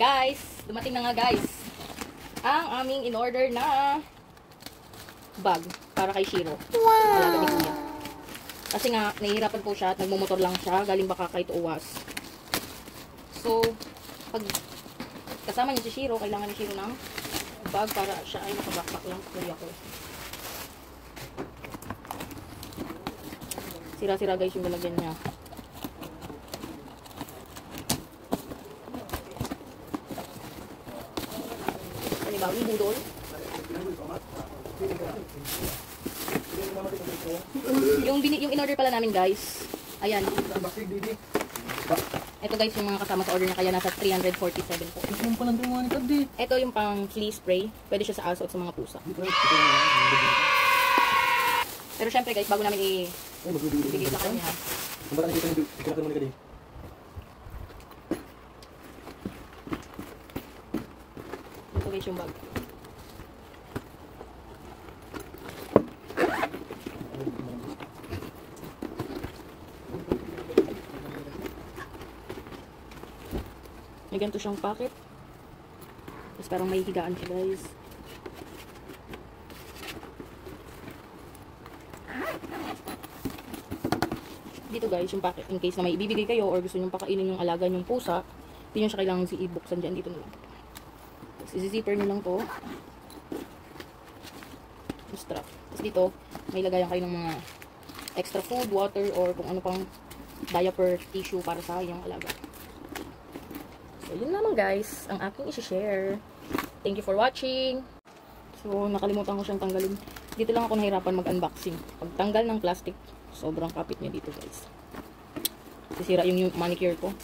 Guys, dumating na nga guys ang aming in-order na bag para kay Shiro. Wow! Alaga ni Kuya. Kasi nga, nahihirapan po siya at nagmumotor lang siya. Galing baka kahit uwas. So, pag kasama niya si Shiro, kailangan ni Shiro ng bag para siya ay nakabackpack lang. Kuya ko. Sira-sira guys yung lalagyan niya. Ano ba? Budol? Yung in-order pala namin guys. Ayan. Ito guys yung mga kasama sa order niya kaya nasa 347 po. Ito yung pang flea spray. Pwede siya sa aso at sa mga pusa. Pero syempre guys, bago namin ibigay sa kanya. Ito guys yung bag. May ganito siyang pocket. Tapos parang may higaan siya guys. Dito guys yung pocket. In case na may ibibigay kayo or gusto nyong pakainin yung alaga nyong pusa, hindi nyo siya kailangan ibuksan dyan. Dito nyo. Tapos isi-zipper nyo lang to. Yung strap. Tapos dito, may lagayan kayo ng mga extra food, water, or kung ano pang diaper, tissue para sa yung alaga. So, yun naman guys, ang aking isi-share. Thank you for watching. So, nakalimutan ko siyang tanggalin. Dito lang ako nahirapan mag-unboxing. Pagtanggal ng plastic, sobrang kapit niya dito guys. Sisira yung manicure ko.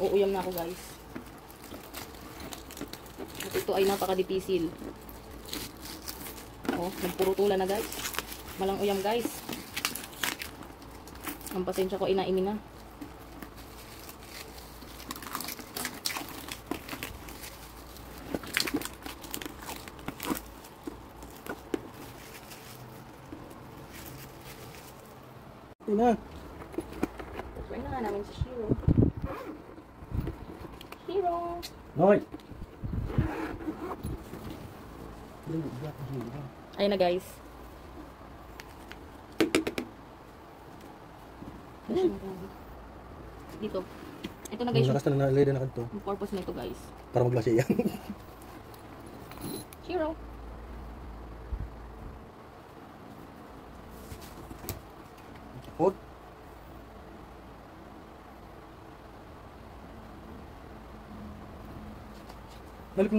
Uuyam na ako guys. At ito ay napaka-dipisil. Oh, nagpurutulan na guys. Malang uyam guys. Ang pasensya ko inaimi na. Ito na. Try na nga namin si Shiro. Shiro! Noy! Ayun na guys. Dito. Ito na guys. Yung lakas na nalilay na kanto. Yung purpose nito guys. Para maglasi yan. Shiro! Hot. Balik